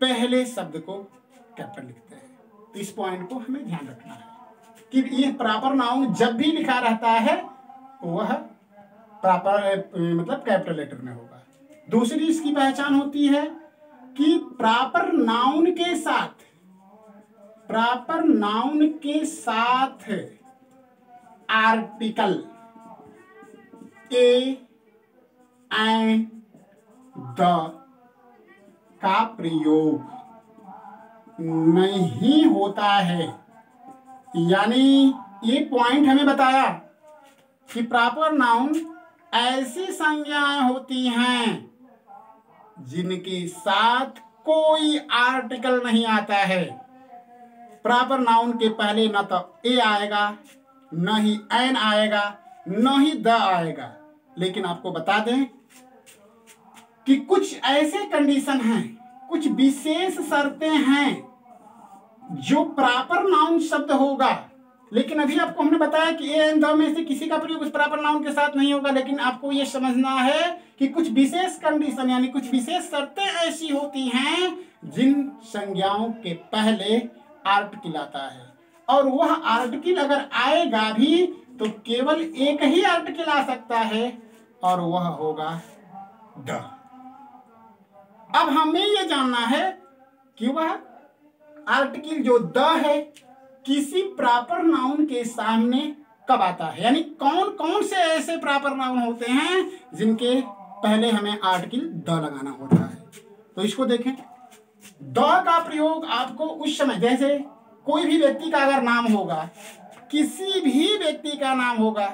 पहले शब्द को कैपिटल लिखते हैं। तो इस पॉइंट को हमें ध्यान रखना है कि ये प्रॉपर नाउन जब भी लिखा रहता है वह प्रॉपर मतलब कैपिटल लेटर में होगा। दूसरी इसकी पहचान होती है कि प्रॉपर नाउन के साथ आर्टिकल ए एंड द का प्रयोग नहीं होता है। यानी ये पॉइंट हमें बताया कि प्रॉपर नाउन ऐसी संज्ञाएं होती हैं जिनके साथ कोई आर्टिकल नहीं आता है। प्रॉपर नाउन के पहले न तो ए आएगा, न ही एन आएगा, न ही द आएगा। लेकिन आपको बता दें कि कुछ ऐसे कंडीशन हैं, कुछ विशेष शर्तें हैं जो प्रॉपर नाउन शब्द होगा, लेकिन अभी आपको हमने बताया कि ए एंड द में से किसी का प्रयोग उस प्रॉपर नाउन के साथ नहीं होगा। लेकिन आपको यह समझना है कि कुछ विशेष कंडीशन यानी कुछ विशेष शर्तें ऐसी होती हैं जिन संज्ञाओं के पहले आर्टिकल आता है, और वह आर्टिकल अगर आएगा भी तो केवल एक ही आर्टिकल आ सकता है और वह होगा द। अब हमें यह जानना है कि वह आर्टिकल जो द है किसी प्रॉपर नाउन के सामने कब आता है, यानी कौन कौन से ऐसे प्रॉपर नाउन होते हैं जिनके पहले हमें आर्टिकल द लगाना होता है। तो इसको देखें, द का प्रयोग आपको उस समय, जैसे कोई भी व्यक्ति का अगर नाम होगा, किसी भी व्यक्ति का नाम होगा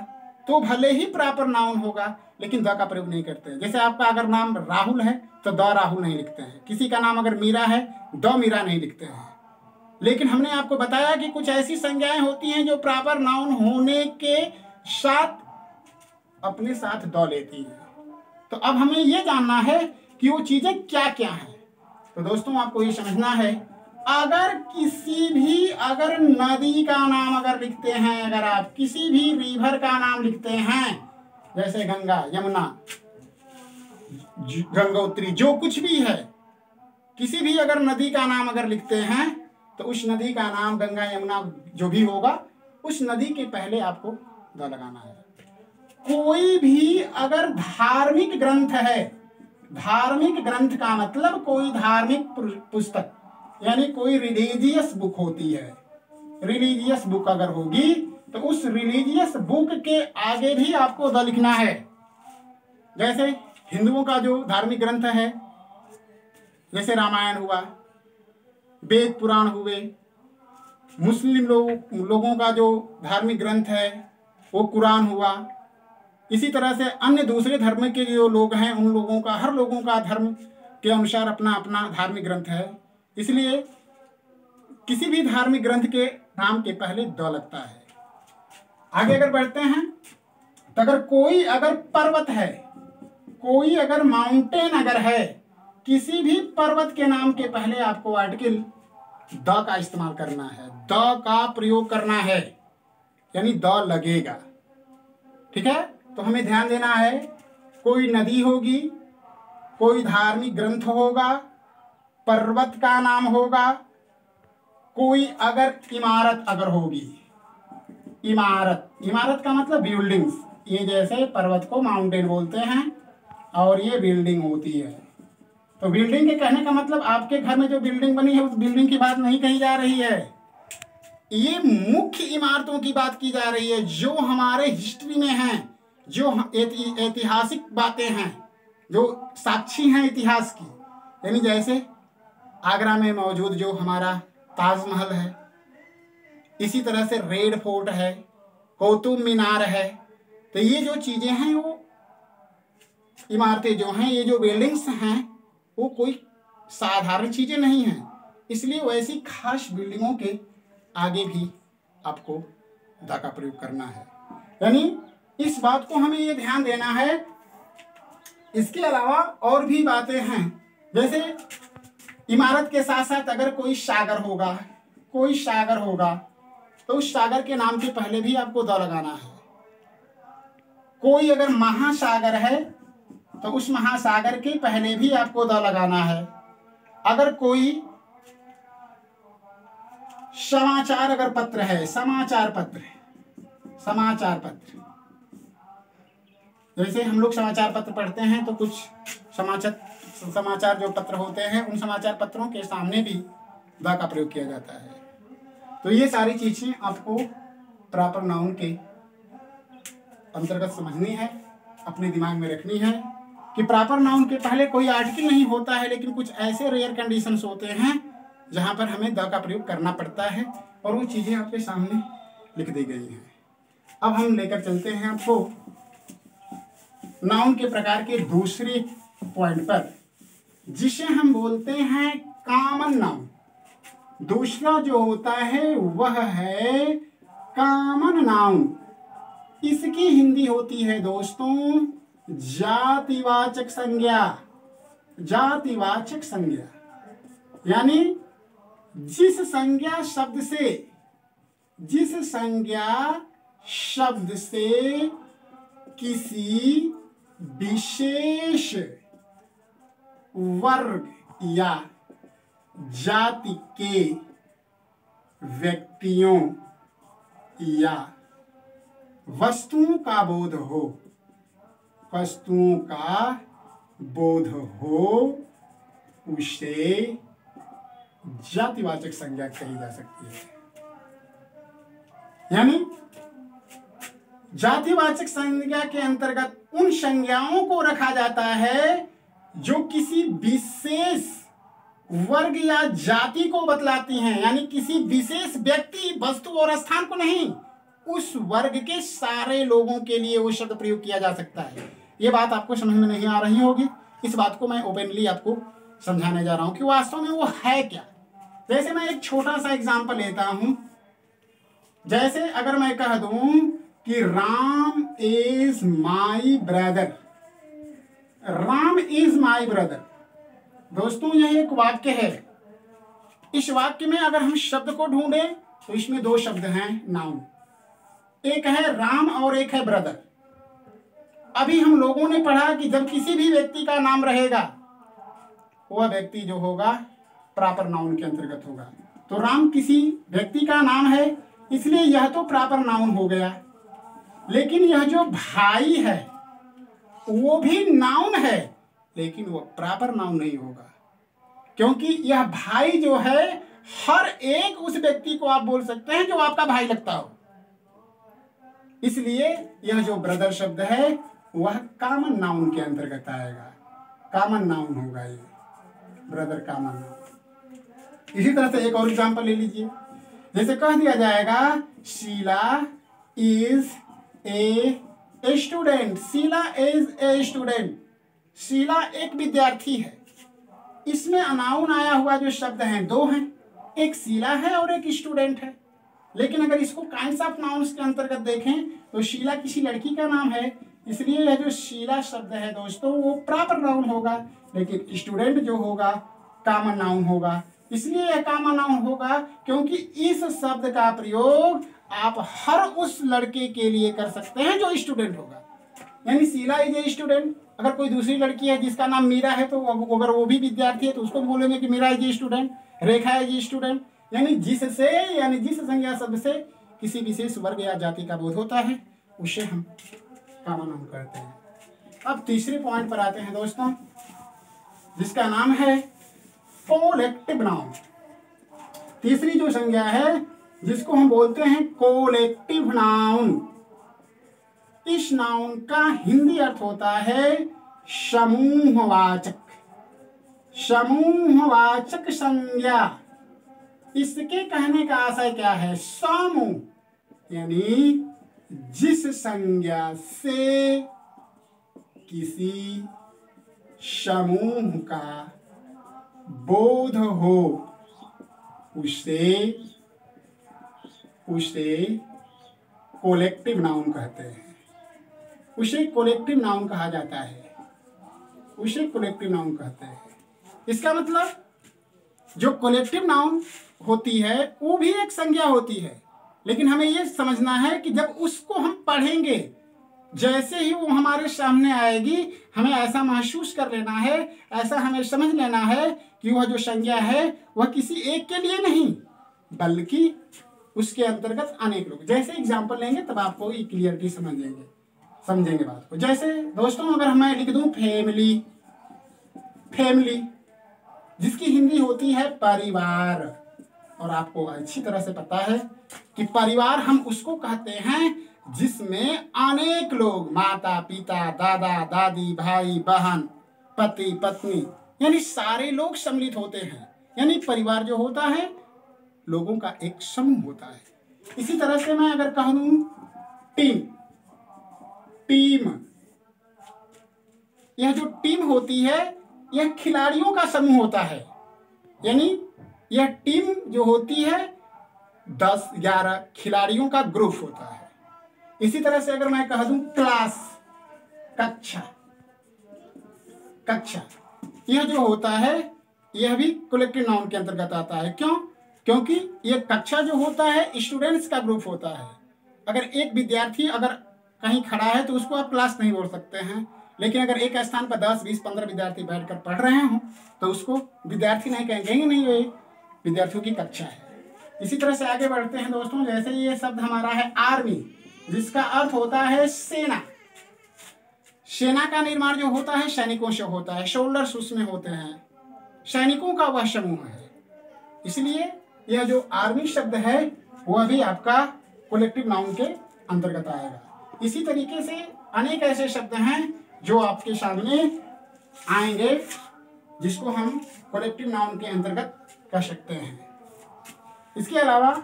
तो भले ही प्रॉपर नाउन होगा लेकिन द का प्रयोग नहीं करते हैं। जैसे आपका अगर नाम राहुल है तो द राहुल नहीं लिखते हैं, किसी का नाम अगर मीरा है द मीरा नहीं लिखते हैं। लेकिन हमने आपको बताया कि कुछ ऐसी संज्ञाएं होती हैं जो प्रॉपर नाउन होने के साथ अपने साथ द लेती हैं। तो अब हमें यह जानना है कि वो चीजें क्या क्या हैं। तो दोस्तों, आपको ये समझना है, अगर किसी भी अगर नदी का नाम अगर लिखते हैं, अगर आप किसी भी रिवर का नाम लिखते हैं, जैसे गंगा, यमुना, गंगोत्री, जो कुछ भी है, किसी भी अगर नदी का नाम अगर लिखते हैं तो उस नदी का नाम गंगा, यमुना जो भी होगा, उस नदी के पहले आपको द लगाना है। कोई भी अगर धार्मिक ग्रंथ है, धार्मिक ग्रंथ का मतलब कोई धार्मिक पुस्तक यानी कोई रिलीजियस बुक होती है, रिलीजियस बुक अगर होगी तो उस रिलीजियस बुक के आगे भी आपको द लिखना है। जैसे हिंदुओं का जो धार्मिक ग्रंथ है, जैसे रामायण हुआ, वेद पुराण हुए, मुस्लिम लोगों का जो धार्मिक ग्रंथ है वो कुरान हुआ। इसी तरह से अन्य दूसरे धर्म के जो लोग हैं उन लोगों का, हर लोगों का धर्म के अनुसार अपना अपना धार्मिक ग्रंथ है। इसलिए किसी भी धार्मिक ग्रंथ के नाम के पहले द लगता है। आगे अगर बढ़ते हैं तो अगर कोई अगर पर्वत है, कोई अगर माउंटेन अगर है, किसी भी पर्वत के नाम के पहले आपको आर्टिकल द का इस्तेमाल करना है, द का प्रयोग करना है, यानी द लगेगा। ठीक है, तो हमें ध्यान देना है, कोई नदी होगी, कोई धार्मिक ग्रंथ होगा, पर्वत का नाम होगा, कोई अगर इमारत अगर होगी, इमारत का मतलब बिल्डिंग्स, ये जैसे पर्वत को माउंटेन बोलते हैं और ये बिल्डिंग होती है। तो बिल्डिंग के कहने का मतलब आपके घर में जो बिल्डिंग बनी है उस बिल्डिंग की बात नहीं कही जा रही है, ये मुख्य इमारतों की बात की जा रही है जो हमारे हिस्ट्री में हैं, जो ऐतिहासिक बातें हैं, जो साक्षी हैं इतिहास की। यानी जैसे आगरा में मौजूद जो हमारा ताजमहल है, इसी तरह से रेड फोर्ट है, कुतुब मीनार है। तो ये जो चीजें हैं, वो इमारतें जो हैं, ये जो बिल्डिंग्स हैं, वो कोई साधारण चीजें नहीं हैं। इसलिए वैसी खास बिल्डिंगों के आगे भी आपको द का प्रयोग करना है। यानी इस बात को हमें ये ध्यान देना है। इसके अलावा और भी बातें हैं, जैसे इमारत के साथ साथ अगर कोई सागर होगा, तो उस सागर के नाम के पहले भी आपको द लगाना है। कोई अगर महासागर है तो उस महासागर के पहले भी आपको द लगाना है। अगर कोई समाचार अगर पत्र है, समाचार पत्र, जैसे हम लोग समाचार पत्र पढ़ते हैं तो कुछ समाचार जो पत्र होते हैं उन समाचार पत्रों के सामने भी द का प्रयोग किया जाता है। तो ये सारी चीजें आपको प्रॉपर नाउन के अंतर्गत समझनी है, अपने दिमाग में रखनी है कि प्रॉपर नाउन के पहले कोई आर्टिकल नहीं होता है, लेकिन कुछ ऐसे रेयर कंडीशंस होते हैं जहां पर हमें द का प्रयोग करना पड़ता है और वो चीजें आपके सामने लिख दी गई हैं। अब हम लेकर चलते हैं आपको नाउन के प्रकार के दूसरे पॉइंट पर, जिसे हम बोलते हैं कॉमन नाउन। दूसरा जो होता है वह है कॉमन नाउन। इसकी हिंदी होती है दोस्तों जातिवाचक संज्ञा। जातिवाचक संज्ञा यानी जिस संज्ञा शब्द से किसी विशेष वर्ग या जाति के व्यक्तियों या वस्तुओं का बोध हो, उसे जातिवाचक संज्ञा कही जा सकती है। यानी जातिवाचक संज्ञा के अंतर्गत उन संज्ञाओं को रखा जाता है जो किसी विशेष वर्ग या जाति को बतलाती हैं, यानी किसी विशेष व्यक्ति, वस्तु और स्थान को नहीं, उस वर्ग के सारे लोगों के लिए वो शब्द प्रयोग किया जा सकता है। ये बात आपको समझ में नहीं आ रही होगी, इस बात को मैं ओपनली आपको समझाने जा रहा हूं कि वास्तव में वो है क्या। जैसे मैं एक छोटा सा एग्जांपल लेता हूं, जैसे अगर मैं कह दूं कि Ram is my brother, Ram is my brother. दोस्तों यह एक वाक्य है। इस वाक्य में अगर हम शब्द को ढूंढें तो इसमें दो शब्द हैं नाउन, एक है राम और एक है ब्रदर। अभी हम लोगों ने पढ़ा कि जब किसी भी व्यक्ति का नाम रहेगा वह व्यक्ति जो होगा प्रॉपर नाउन के अंतर्गत होगा। तो राम किसी व्यक्ति का नाम है, इसलिए यह तो प्रॉपर नाउन हो गया। लेकिन यह जो भाई है वो भी नाउन है, लेकिन वो प्रॉपर नाउन नहीं होगा, क्योंकि यह भाई जो है हर एक उस व्यक्ति को आप बोल सकते हैं जो आपका भाई लगता हो। इसलिए यह जो ब्रदर शब्द है वह कॉमन नाउन के अंतर्गत आएगा, कॉमन नाउन होगा ये, ब्रदर कॉमन नाउन। इसी तरह से एक और एग्जांपल ले लीजिए, जैसे कह दिया जाएगा Sheela is a student, Sheela is a student, Sheela एक विद्यार्थी है। इसमें अनाउन आया हुआ जो शब्द हैं दो हैं, एक शीला है और एक स्टूडेंट है। लेकिन अगर इसको काइंड्स ऑफ नाउन्स के अंतर्गत देखें तो शीला किसी लड़की का नाम है, इसलिए यह जो शीला शब्द है दोस्तों वो प्रॉपर नाउन होगा, लेकिन स्टूडेंट जो होगा कॉमन नाउन होगा। इसलिए यह कॉमन नाउन होगा क्योंकि इस शब्द का प्रयोग आप हर उस लड़के के लिए कर सकते हैं जो स्टूडेंट होगा। यानी शीला इज ए स्टूडेंट, अगर कोई दूसरी लड़की है जिसका नाम मीरा है तो अगर वो भी विद्यार्थी है तो उसको बोलेंगे कि Meera is a student, Rekha is a student. यानी जिस संज्ञा शब्द से किसी विशेष वर्ग या जाति का बोध होता है उसे हम कॉमन नाउन कहते हैं। अब तीसरे पॉइंट पर आते हैं दोस्तों, जिसका नाम है कोलेक्टिव नाउन। तीसरी जो संज्ञा है जिसको हम बोलते हैं कोलेक्टिव नाउन, इस नाउन का हिंदी अर्थ होता है समूहवाचक, समूहवाचक संज्ञा। इसके कहने का आशय क्या है, समूह, यानी जिस संज्ञा से किसी समूह का बोध हो उसे कोलेक्टिव नाउन कहते हैं, उसे कोलेक्टिव नाउन कहा जाता है, उसे कोलेक्टिव नाउन कहते हैं। इसका मतलब जो कोलेक्टिव नाउन होती है वो भी एक संज्ञा होती है, लेकिन हमें ये समझना है कि जब उसको हम पढ़ेंगे, जैसे ही वो हमारे सामने आएगी हमें ऐसा महसूस कर लेना है, ऐसा हमें समझ लेना है कि वह जो संज्ञा है वह किसी एक के लिए नहीं बल्कि उसके अंतर्गत अनेक लोग। जैसे एग्जाम्पल लेंगे तब आपको ये क्लियरिटी समझेंगे बात को। जैसे दोस्तों अगर मैं लिख दूं फैमिली, फैमिली जिसकी हिंदी होती है परिवार, और आपको अच्छी तरह से पता है कि परिवार हम उसको कहते हैं जिसमें अनेक लोग, माता पिता, दादा दादी, भाई बहन, पति पत्नी, यानी सारे लोग सम्मिलित होते हैं। यानी परिवार जो होता है लोगों का एक समूह होता है। इसी तरह से मैं अगर कहूं टीम, टीम, यह जो टीम होती है यह खिलाड़ियों का समूह होता है। यानी यह टीम जो होती है 10-11 खिलाड़ियों का ग्रुप होता है। इसी तरह से अगर मैं कह दूं क्लास, कक्षा, कक्षा, यह जो होता है यह भी कलेक्टिव नाउन के अंतर्गत आता है। क्यों? क्योंकि यह कक्षा जो होता है स्टूडेंट्स का ग्रुप होता है। अगर एक विद्यार्थी अगर कहीं खड़ा है तो उसको आप क्लास नहीं बोल सकते हैं, लेकिन अगर एक स्थान पर 10, 20, 15 विद्यार्थी बैठकर पढ़ रहे हो तो उसको विद्यार्थी नहीं कहेंगे, नहीं ये विद्यार्थियों की कक्षा है। इसी तरह से आगे बढ़ते हैं दोस्तों, जैसे ये शब्द हमारा है आर्मी, जिसका अर्थ होता है सेना। सेना का निर्माण जो होता है सैनिकों से होता है, शोल्डर्स उसमें होते हैं, सैनिकों का वह समूह है। इसलिए यह जो आर्मी शब्द है वह भी आपका कलेक्टिव नाउन के अंतर्गत आएगा। इसी तरीके से अनेक ऐसे शब्द हैं जो आपके सामने आएंगे जिसको हम कलेक्टिव नाउन के अंतर्गत कर सकते हैं। इसके अलावा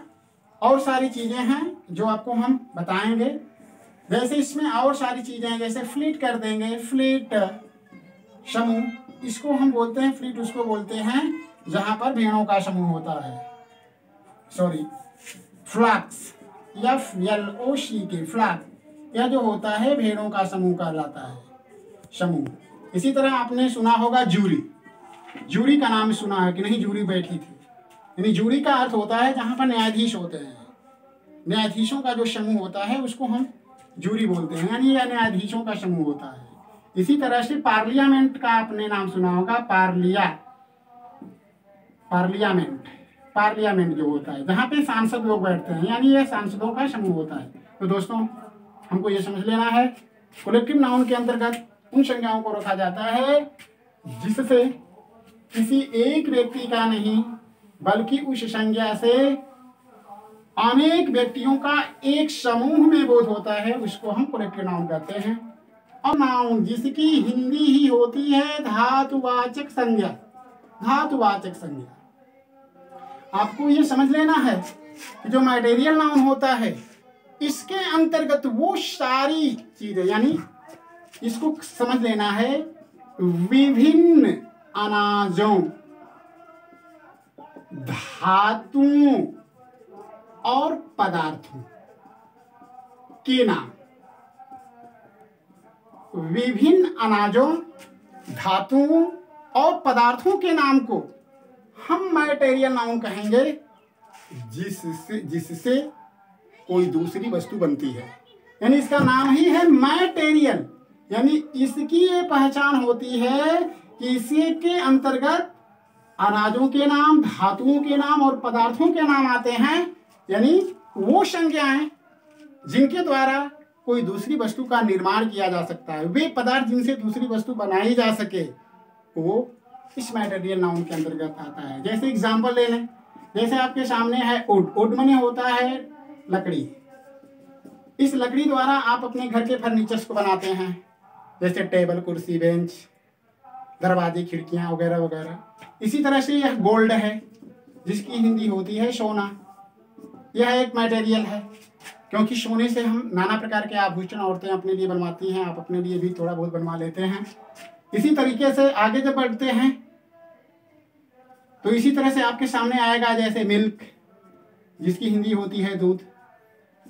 और सारी चीजें हैं जो आपको हम बताएंगे। जैसे इसमें और सारी चीजें हैं, जैसे फ्लीट कर देंगे, फ्लीट समूह, इसको हम बोलते हैं फ्लीट, उसको बोलते हैं जहां पर भेड़ों का समूह होता है, सॉरी फ्लॉक्स, FLOCK के फ्लॉक, यह जो होता है भेड़ों का समूह कहलाता है, समूह। इसी तरह आपने सुना होगा जूरी, जूरी का नाम सुना है कि नहीं, जूरी बैठी थी, यानी जूरी का अर्थ होता है जहां पर न्यायाधीश होते हैं, न्यायाधीशों का जो समूह होता है उसको हम जूरी बोलते हैं, यानी यह न्यायाधीशों का समूह होता है। इसी तरह से पार्लियामेंट का आपने नाम सुना होगा, पार्लियामेंट, पार्लियामेंट जो होता है जहाँ पे सांसद लोग बैठते हैं, यानी यह सांसदों का समूह होता है। तो दोस्तों हमको ये समझ लेना है कलेक्टिव नाउन के अंतर्गत उन संज्ञाओं को रखा जाता है जिससे किसी एक व्यक्ति का नहीं बल्कि उस संज्ञा से अनेक व्यक्तियों का एक समूह में बोध होता है, उसको हम कलेक्टिव नाउन कहते हैं। और नाउन जिसकी हिंदी ही होती है धातुवाचक संज्ञा। धातुवाचक संज्ञा आपको ये समझ लेना है कि जो मटेरियल नाउन होता है इसके अंतर्गत वो सारी चीजें, यानी इसको समझ लेना है विभिन्न अनाजों, धातुओं और पदार्थों के नाम। विभिन्न अनाजों, धातुओं और पदार्थों के नाम को हम मटेरियल नाउन कहेंगे जिससे कोई दूसरी वस्तु बनती है, यानी इसका नाम ही है मटेरियल। यानी इसकी ये पहचान होती है कि इसी के अंतर्गत अनाजों के नाम, धातुओं के नाम और पदार्थों के नाम आते हैं, यानी वो संज्ञाएं जिनके द्वारा कोई दूसरी वस्तु का निर्माण किया जा सकता है, वे पदार्थ जिनसे दूसरी वस्तु बनाई जा सके, वो इस मटेरियल नाउन के अंतर्गत आता है। जैसे एग्जांपल ले लें, जैसे आपके सामने है वुड। वुड माने होता है लकड़ी। इस लकड़ी द्वारा आप अपने घर के फर्नीचर्स को बनाते हैं, जैसे टेबल, कुर्सी, बेंच, दरवाजे, खिड़कियां वगैरह वगैरह। इसी तरह से यह गोल्ड है जिसकी हिंदी होती है सोना। यह एक मटेरियल है क्योंकि सोने से हम नाना प्रकार के आभूषण औरतें अपने लिए बनवाती हैं, आप अपने लिए भी थोड़ा बहुत बनवा लेते हैं। इसी तरीके से आगे जब बढ़ते हैं तो इसी तरह से आपके सामने आएगा जैसे मिल्क जिसकी हिंदी होती है दूध।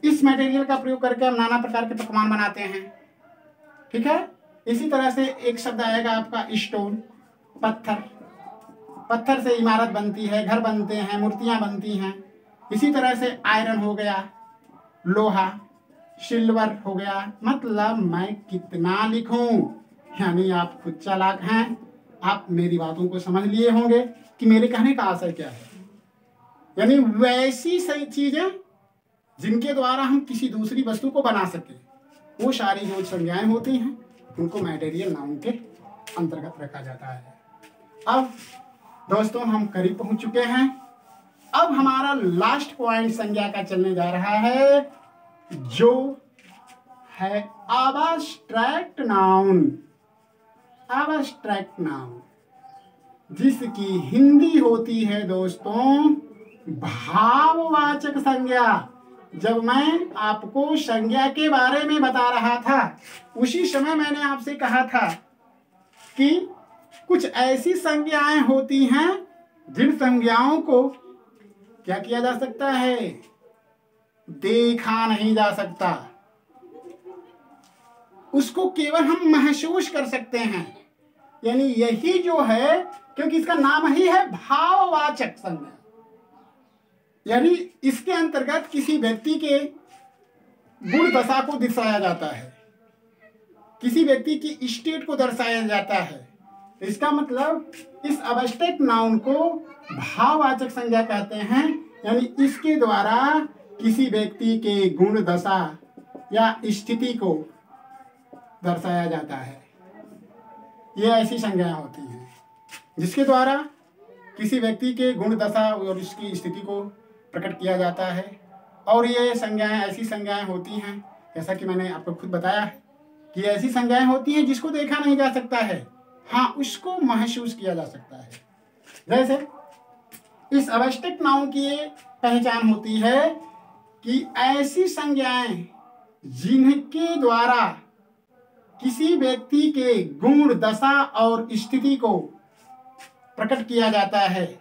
इस मटेरियल का प्रयोग करके हम नाना प्रकार के पकवान बनाते हैं, ठीक है। इसी तरह से एक शब्द आएगा आपका स्टोन, पत्थर। पत्थर से इमारत बनती है, घर बनते हैं, मूर्तियां बनती हैं। इसी तरह से आयरन हो गया, लोहा, सिल्वर हो गया। मतलब मैं कितना लिखूं, यानी आप खुद चालाक हैं, आप मेरी बातों को समझ लिए होंगे कि मेरे कहने का आशय क्या है। यानी वैसी सही चीजें जिनके द्वारा हम किसी दूसरी वस्तु को बना सके, वो सारी जो संज्ञाएं होती हैं उनको मटेरियल नाउन के अंतर्गत रखा जाता है। अब दोस्तों हम करीब पहुंच चुके हैं। अब हमारा लास्ट पॉइंट संज्ञा का चलने जा रहा है, जो है अबस्ट्रैक्ट नाउन। अबस्ट्रैक्ट नाउन जिसकी हिंदी होती है दोस्तों भाववाचक संज्ञा। जब मैं आपको संज्ञा के बारे में बता रहा था उसी समय मैंने आपसे कहा था कि कुछ ऐसी संज्ञाएं होती हैं जिन संज्ञाओं को क्या किया जा सकता है, देखा नहीं जा सकता, उसको केवल हम महसूस कर सकते हैं। यानी यही जो है, क्योंकि इसका नाम ही है भाववाचक संज्ञा, यानी इसके अंतर्गत किसी व्यक्ति के गुण दशा को दर्शाया जाता है, किसी व्यक्ति की स्टेट को दर्शाया जाता है। इसका मतलब इस अबस्ट्रैक्ट नाउन को भाववाचक संज्ञा कहते हैं, यानी इसके द्वारा किसी व्यक्ति के गुण दशा या स्थिति को दर्शाया जाता है। ये ऐसी संज्ञाएं होती हैं जिसके द्वारा किसी व्यक्ति के गुण दशा और उसकी स्थिति को प्रकट किया जाता है। और ये संज्ञाएं ऐसी संज्ञाएं होती हैं, जैसा कि मैंने आपको खुद बताया है कि ऐसी संज्ञाएं होती हैं जिसको देखा नहीं जा सकता है, हाँ उसको महसूस किया जा सकता है। जैसे इस अबस्ट्रैक्ट नाउन की ये पहचान होती है कि ऐसी संज्ञाएं जिनके द्वारा किसी व्यक्ति के गुण दशा और स्थिति को प्रकट किया जाता है,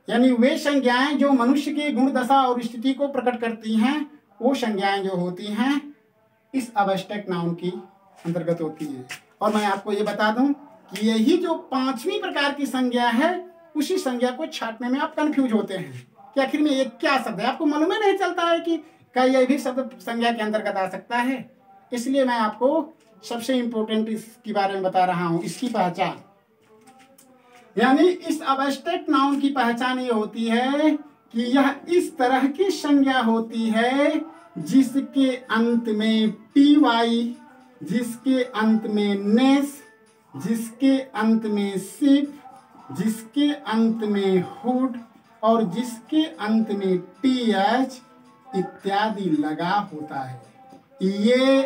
यानी वे संज्ञाएं जो मनुष्य के गुण दशा और स्थिति को प्रकट करती हैं, वो संज्ञाएं जो होती हैं इस अबस्ट्रैक्ट नाउन की अंतर्गत होती हैं। और मैं आपको ये बता दूं कि यही जो पांचवी प्रकार की संज्ञा है, उसी संज्ञा को छांटने में आप कंफ्यूज होते हैं कि आखिर में ये क्या शब्द है। आपको मालूम ही नहीं चलता है कि क्या यह भी शब्द संज्ञा के अंतर्गत आ सकता है। इसलिए मैं आपको सबसे इम्पोर्टेंट इसके बारे में बता रहा हूं, इसकी पहचान। यानी इस अबस्ट्रैक्ट नाउन की पहचान ये होती है कि यह इस तरह की संज्ञा होती है जिसके अंत में टी-वाई, जिसके अंत में नेस, जिसके अंत में सिप, जिसके अंत में हुड और जिसके अंत में टीएच इत्यादि लगा होता है, ये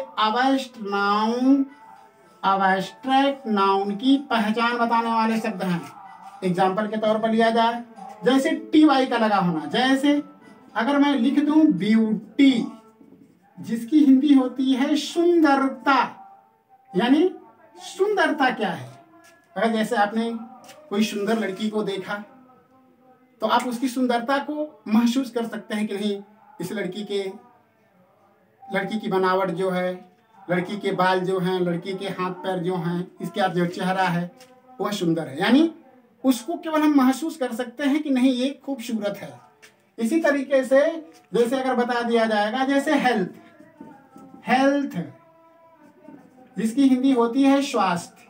अबस्ट्रैक्ट नाउन की पहचान बताने वाले शब्द हैं। एग्जाम्पल के तौर पर लिया जाए, जैसे टी वाई का लगा होना, जैसे अगर मैं लिख दूं ब्यूटी, जिसकी हिंदी होती है सुंदरता, यानी सुंदरता क्या है? अगर जैसे आपने कोई सुंदर लड़की को देखा तो आप उसकी सुंदरता को महसूस कर सकते हैं कि नहीं, इस लड़की की बनावट जो है, लड़की के बाल जो हैं, लड़की के हाथ पैर जो हैं, इसका जो चेहरा है वह सुंदर है, यानी उसको केवल हम महसूस कर सकते हैं कि नहीं ये खूबसूरत है। इसी तरीके से जैसे अगर बता दिया जाएगा, जैसे हेल्थ जिसकी हिंदी होती है स्वास्थ्य।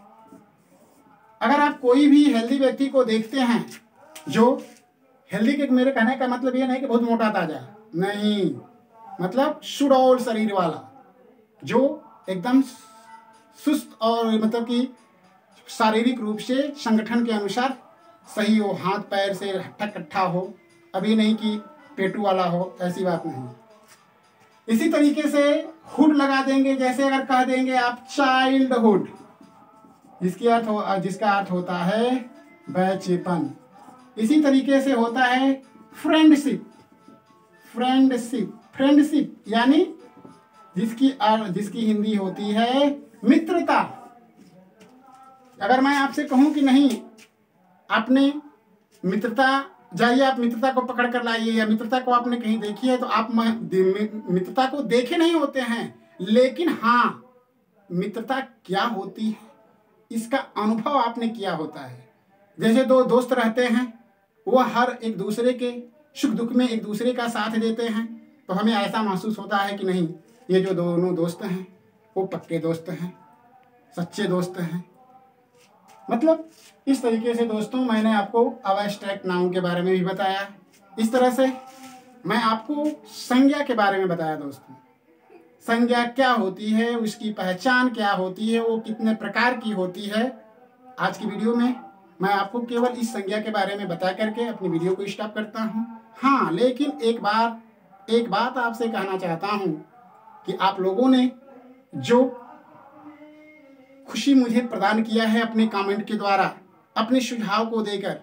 अगर आप कोई भी हेल्दी व्यक्ति को देखते हैं, जो हेल्दी के मेरे कहने का मतलब ये नहीं कि बहुत मोटा ताजा, नहीं, मतलब सुडौल शरीर वाला, जो एकदम सुस्त और मतलब कि शारीरिक रूप से संगठन के अनुसार सही हो, हाथ पैर से हट्ठा कट्ठा हो, अभी नहीं कि पेटू वाला हो, ऐसी बात नहीं। इसी तरीके से हुड लगा देंगे, जैसे अगर कह देंगे आप चाइल्डहुड, जिसका अर्थ होता है बचपन। इसी तरीके से होता है फ्रेंडशिप यानी जिसकी हिंदी होती है मित्रता। अगर मैं आपसे कहूं कि नहीं, आपने मित्रता, जाइए आप मित्रता को पकड़ कर लाइए, या मित्रता को आपने कहीं देखी है, तो आप मित्रता को देखे नहीं होते हैं, लेकिन हाँ, मित्रता क्या होती है इसका अनुभव आपने किया होता है। जैसे दो दोस्त रहते हैं, वह हर एक दूसरे के सुख दुख में एक दूसरे का साथ देते हैं, तो हमें ऐसा महसूस होता है कि नहीं, ये जो दोनों दोस्त हैं वो पक्के दोस्त हैं, सच्चे दोस्त हैं। मतलब इस तरीके से दोस्तों मैंने आपको अबस्ट्रैक्ट नाउन के बारे में भी बताया। इस तरह से मैं आपको संज्ञा के बारे में बताया दोस्तों। संज्ञा क्या होती है, उसकी पहचान क्या होती है, वो कितने प्रकार की होती है। आज की वीडियो में मैं आपको केवल इस संज्ञा के बारे में बता करके अपनी वीडियो को स्टॉप करता हूँ। हाँ, लेकिन एक बात आपसे कहना चाहता हूँ कि आप लोगों ने जो खुशी मुझे प्रदान किया है अपने कमेंट के द्वारा, अपने सुझाव को देकर,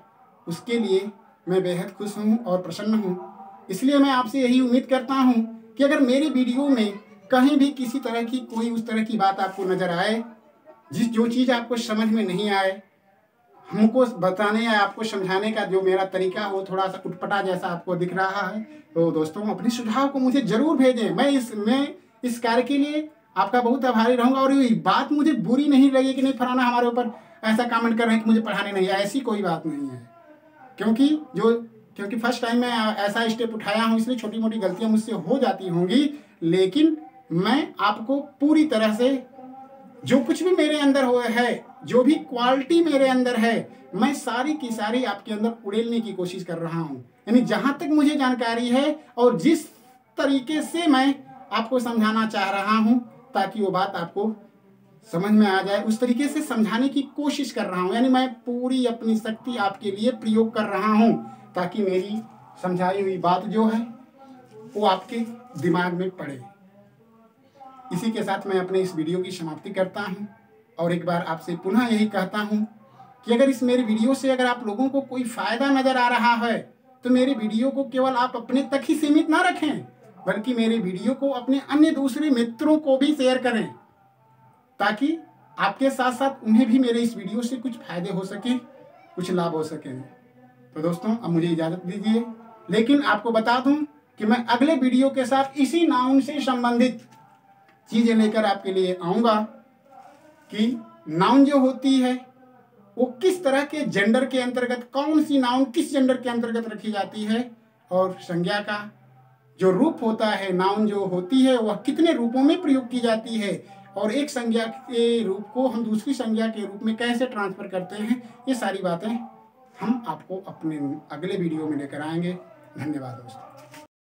उसके लिए मैं बेहद खुश हूँ और प्रसन्न हूँ। इसलिए मैं आपसे यही उम्मीद करता हूँ कि अगर मेरी वीडियो में कहीं भी किसी तरह की कोई उस तरह की बात आपको नज़र आए, जो चीज़ आपको समझ में नहीं आए, हमको बताने या आपको समझाने का जो मेरा तरीका हो थोड़ा सा उटपटा जैसा आपको दिख रहा है, तो दोस्तों अपने सुझाव को मुझे ज़रूर भेजें। मैं इस कार्य के लिए आपका बहुत आभारी रहूँगा। और ये बात मुझे बुरी नहीं लगी कि नहीं फलाना हमारे ऊपर ऐसा कमेंट कर रहे हैं कि मुझे पढ़ाने नहीं है, ऐसी कोई बात नहीं है। क्योंकि फर्स्ट टाइम मैं ऐसा स्टेप उठाया हूँ, इसलिए छोटी मोटी गलतियाँ मुझसे हो जाती होंगी, लेकिन मैं आपको पूरी तरह से जो कुछ भी मेरे अंदर है, जो भी क्वालिटी मेरे अंदर है, मैं सारी की सारी आपके अंदर उड़ेलने की कोशिश कर रहा हूँ। यानी जहाँ तक मुझे जानकारी है और जिस तरीके से मैं आपको समझाना चाह रहा हूँ ताकि वो बात आपको समझ में आ जाए, उस तरीके से समझाने की कोशिश कर रहा हूँ। यानी मैं पूरी अपनी शक्ति आपके लिए प्रयोग कर रहा हूँ ताकि मेरी समझाई हुई बात जो है वो आपके दिमाग में पड़े। इसी के साथ मैं अपने इस वीडियो की समाप्ति करता हूं और एक बार आपसे पुनः यही कहता हूं कि अगर इस मेरे वीडियो से अगर आप लोगों को कोई फ़ायदा नज़र आ रहा है तो मेरे वीडियो को केवल आप अपने तक ही सीमित ना रखें, बल्कि मेरे वीडियो को अपने अन्य दूसरे मित्रों को भी शेयर करें, ताकि आपके साथ साथ उन्हें भी मेरे इस वीडियो से कुछ फ़ायदे हो सके, कुछ लाभ हो सके। तो दोस्तों अब मुझे इजाज़त दीजिए, लेकिन आपको बता दूँ कि मैं अगले वीडियो के साथ इसी नाउन से संबंधित चीज़ें लेकर आपके लिए आऊँगा कि नाउन जो होती है वो किस तरह के जेंडर के अंतर्गत, कौन सी नाउन किस जेंडर के अंतर्गत रखी जाती है, और संज्ञा का जो रूप होता है, नाउन जो होती है वह कितने रूपों में प्रयोग की जाती है, और एक संज्ञा के रूप को हम दूसरी संज्ञा के रूप में कैसे ट्रांसफ़र करते हैं, ये सारी बातें हम आपको अपने अगले वीडियो में लेकर आएंगे। धन्यवाद दोस्तों।